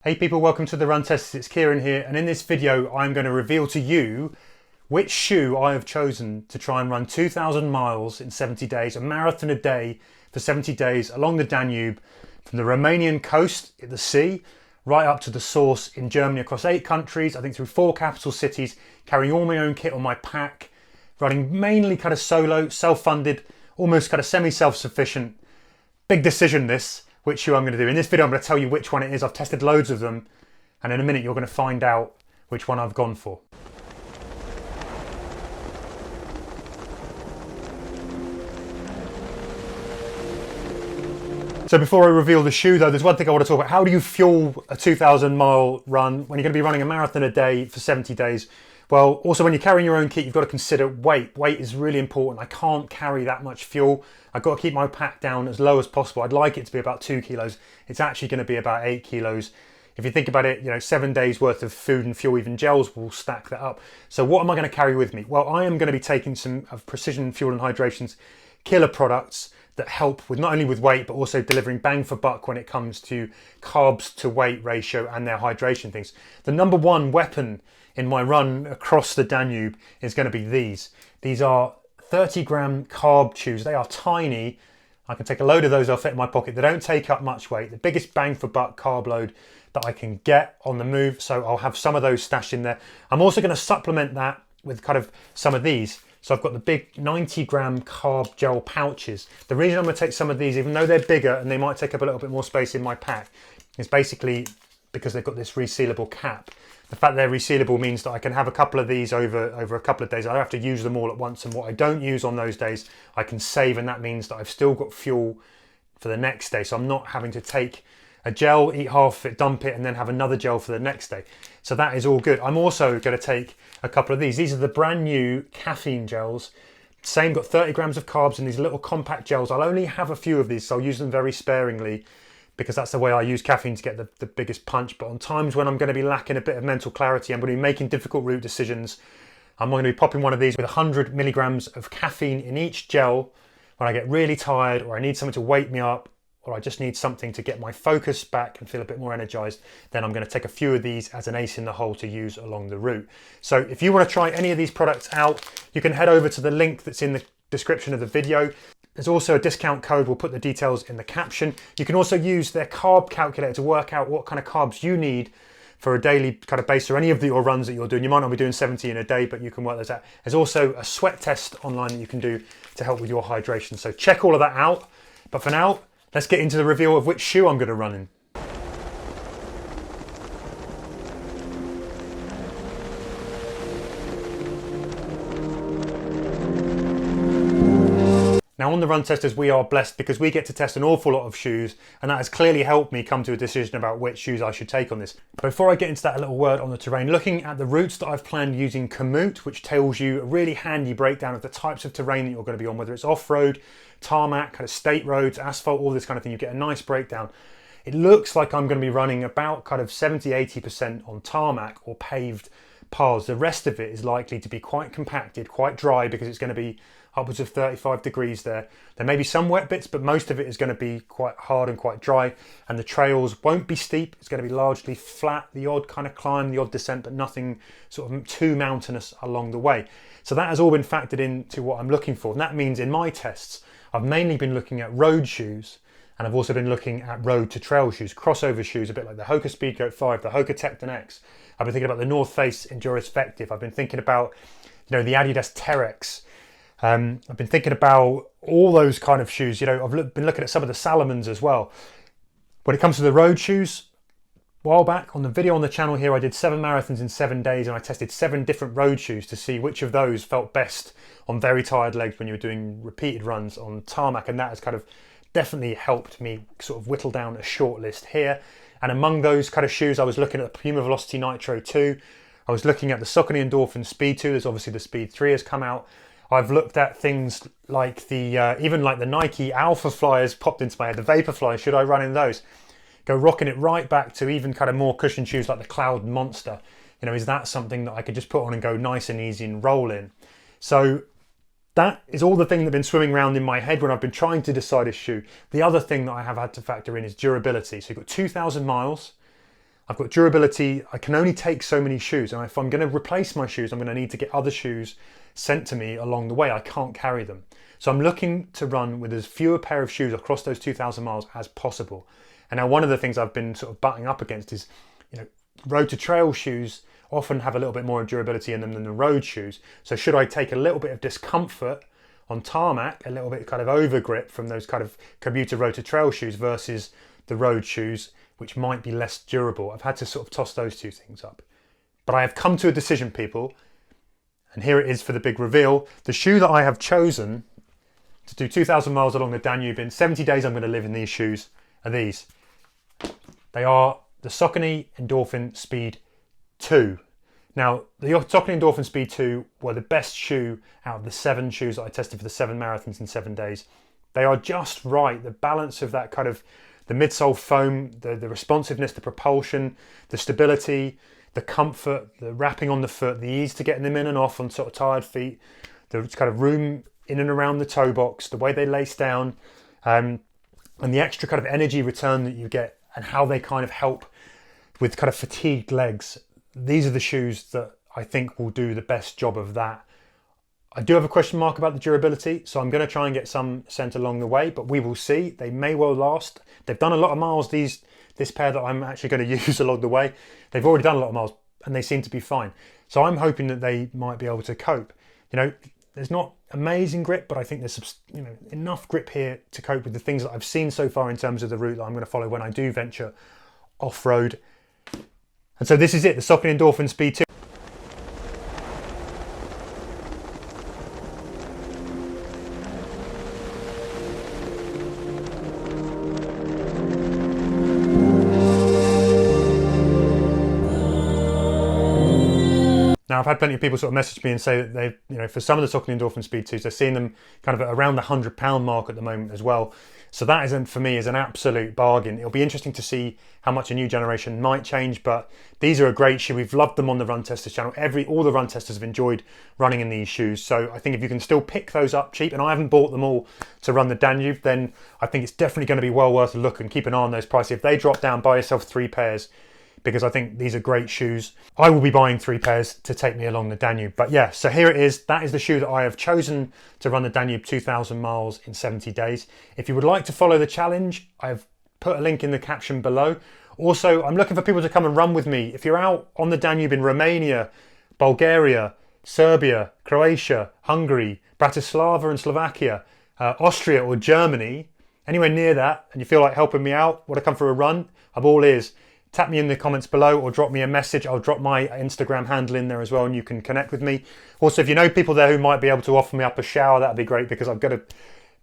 Hey people, welcome to the Run Testers. It's Kieran here, and in this video I'm going to reveal to you which shoe I have chosen to try and run 2,000 miles in 70 days, a marathon a day for 70 days along the Danube, from the Romanian coast at the sea, right up to the source in Germany, across 8 countries, I think through 4 capital cities, carrying all my own kit on my pack, running mainly kind of solo, self-funded, almost kind of semi-self-sufficient. Big decision this. Which shoe I'm going to do. In this video I'm going to tell you which one it is. I've tested loads of them, and in a minute you're going to find out which one I've gone for. So before I reveal the shoe though, there's one thing I want to talk about. How do you fuel a 2,000 mile run when you're going to be running a marathon a day for 70 days? Well, also when you're carrying your own kit, you've got to consider weight. Weight is really important. I can't carry that much fuel. I've got to keep my pack down as low as possible. I'd like it to be about 2 kilos. It's actually going to be about 8 kilos. If you think about it, 7 days worth of food and fuel, even gels will stack that up. So what am I going to carry with me? Well, I am going to be taking some of Precision Fuel and Hydration's killer products that help with not only with weight, but also delivering bang for buck when it comes to carbs to weight ratio and their hydration things. The number one weapon in my run across the Danube is going to be these. These are 30-gram carb chews. They are tiny. I can take a load of those, they'll fit in my pocket. They don't take up much weight. The biggest bang for buck carb load that I can get on the move. So I'll have some of those stashed in there. I'm also going to supplement that with kind of some of these. So I've got the big 90-gram carb gel pouches. The reason I'm going to take some of these, even though they're bigger and they might take up a little bit more space in my pack, is basically because they've got this resealable cap. The fact they're resealable means that I can have a couple of these over a couple of days. I don't have to use them all at once, and what I don't use on those days, I can save, and that means that I've still got fuel for the next day. So I'm not having to take a gel, eat half of it, dump it, and then have another gel for the next day. So that is all good. I'm also going to take a couple of these. These are the brand new caffeine gels. Same, got 30 grams of carbs in these little compact gels. I'll only have a few of these, so I'll use them very sparingly, because that's the way I use caffeine to get the biggest punch. But on times when I'm going to be lacking a bit of mental clarity, I'm going to be making difficult route decisions, I'm going to be popping one of these with 100 milligrams of caffeine in each gel when I get really tired, or I need something to wake me up, or I just need something to get my focus back and feel a bit more energized. Then I'm going to take a few of these as an ace in the hole to use along the route. So if you want to try any of these products out, you can head over to the link that's in the description of the video. There's also a discount code. We'll put the details in the caption. You can also use their carb calculator to work out what kind of carbs you need for a daily kind of base, or any of your runs that you're doing. You might not be doing 70 in a day, but you can work those out. There's also a sweat test online that you can do to help with your hydration. So check all of that out. But for now, let's get into the reveal of which shoe I'm going to run in. Now on the Run Testers, we are blessed because we get to test an awful lot of shoes, and that has clearly helped me come to a decision about which shoes I should take on this. But before I get into that, a little word on the terrain. Looking at the routes that I've planned using Komoot, which tells you a really handy breakdown of the types of terrain that you're going to be on, whether it's off-road, tarmac, kind of state roads, asphalt, all this kind of thing. You get a nice breakdown. It looks like I'm going to be running about kind of 70-80% on tarmac or paved paths. The rest of it is likely to be quite compacted, quite dry, because it's going to be upwards of 35 degrees there. There may be some wet bits, but most of it is going to be quite hard and quite dry, and the trails won't be steep. It's going to be largely flat, the odd kind of climb, the odd descent, but nothing sort of too mountainous along the way. So that has all been factored into what I'm looking for, and that means in my tests I've mainly been looking at road shoes, and I've also been looking at road to trail shoes, crossover shoes, a bit like the Hoka Speedgoat 5, the Hoka Tecton X. I've been thinking about the North Face Endurance Vective. I've been thinking about the Adidas Terex. I've been thinking about all those kind of shoes. I've been looking at some of the Salomons as well. When it comes to the road shoes, a while back on the video on the channel here, I did 7 marathons in 7 days, and I tested 7 different road shoes to see which of those felt best on very tired legs when you were doing repeated runs on tarmac, and that has kind of definitely helped me sort of whittle down a short list here. And among those kind of shoes, I was looking at the Puma Velocity Nitro 2. I was looking at the Saucony Endorphin Speed 2. There's obviously the Speed 3 has come out. I've looked at things like even like the Nike Alpha Flyers popped into my head, the Vaporfly. Should I run in those? Go rocking it right back to even kind of more cushion shoes like the Cloud Monster. Is that something that I could just put on and go nice and easy and roll in? So that is all the thing that's been swimming around in my head when I've been trying to decide a shoe. The other thing that I have had to factor in is durability. So you've got 2,000 miles. I've got durability. I can only take so many shoes, and if I'm going to replace my shoes, I'm going to need to get other shoes sent to me along the way. I can't carry them. So I'm looking to run with as few a pair of shoes across those 2,000 miles as possible. And now one of the things I've been sort of butting up against is, road to trail shoes often have a little bit more durability in them than the road shoes. So should I take a little bit of discomfort on tarmac, a little bit kind of over grip from those kind of commuter road to trail shoes versus the road shoes, which might be less durable? I've had to sort of toss those two things up. But I have come to a decision, people, and here it is for the big reveal. The shoe that I have chosen to do 2,000 miles along the Danube in 70 days I'm going to live in these shoes are these. They are the Saucony Endorphin Speed 2. Now, the Saucony Endorphin Speed 2 were the best shoe out of the 7 shoes that I tested for the 7 marathons in 7 days. They are just right. The balance of that kind of the midsole foam, the responsiveness, the propulsion, the stability, the comfort, the wrapping on the foot, the ease to getting them in and off on sort of tired feet, the kind of room in and around the toe box, the way they lace down, and the extra kind of energy return that you get and how they kind of help with kind of fatigued legs. These are the shoes that I think will do the best job of that. I do have a question mark about the durability, so I'm going to try and get some sent along the way, but we will see. They may well last. They've done a lot of miles, this pair that I'm actually going to use along the way. They've already done a lot of miles and they seem to be fine. So I'm hoping that they might be able to cope. There's not amazing grip, but I think there's enough grip here to cope with the things that I've seen so far in terms of the route that I'm going to follow when I do venture off-road. And so this is it, the Saucony Endorphin Speed 2. Now, I've had plenty of people sort of message me and say that they, for some of the Saucony Endorphin Speed 2s, they're seeing them kind of at around the £100 mark at the moment as well. So that isn't, for me, is an absolute bargain. It'll be interesting to see how much a new generation might change, but these are a great shoe. We've loved them on the Run Testers channel. All the Run Testers have enjoyed running in these shoes. So I think if you can still pick those up cheap, and I haven't bought them all to run the Danube, then I think it's definitely going to be well worth a look, and keep an eye on those prices. If they drop down, buy yourself 3 pairs, because I think these are great shoes. I will be buying 3 pairs to take me along the Danube. But yeah, so here it is. That is the shoe that I have chosen to run the Danube 2,000 miles in 70 days. If you would like to follow the challenge, I've put a link in the caption below. Also, I'm looking for people to come and run with me. If you're out on the Danube in Romania, Bulgaria, Serbia, Croatia, Hungary, Bratislava and Slovakia, Austria or Germany, anywhere near that, and you feel like helping me out, want to come for a run, I'm all ears. Tap me in the comments below or drop me a message. I'll drop my Instagram handle in there as well and you can connect with me. Also, if you know people there who might be able to offer me up a shower, that'd be great, because I'm going to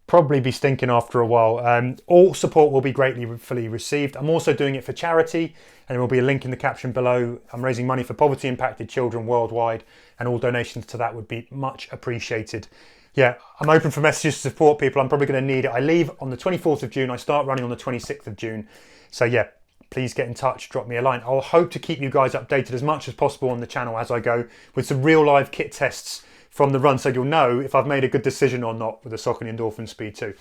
probably be stinking after a while. All support will be gratefully received. I'm also doing it for charity, and there will be a link in the caption below. I'm raising money for poverty impacted children worldwide, and all donations to that would be much appreciated. Yeah, I'm open for messages to support people. I'm probably going to need it. I leave on the 24th of June. I start running on the 26th of June. So yeah, please get in touch, drop me a line. I'll hope to keep you guys updated as much as possible on the channel as I go, with some real live kit tests from the run, so you'll know if I've made a good decision or not with the Saucony Endorphin Speed 2.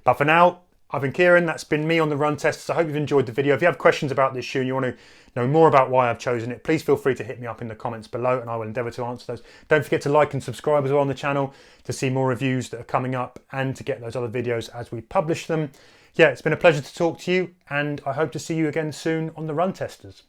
But for now, I've been Kieran. That's been me on the Run Testers. I hope you've enjoyed the video. If you have questions about this shoe and you want to know more about why I've chosen it, please feel free to hit me up in the comments below and I will endeavour to answer those. Don't forget to like and subscribe as well on the channel to see more reviews that are coming up and to get those other videos as we publish them. Yeah, it's been a pleasure to talk to you, and I hope to see you again soon on the Run Testers.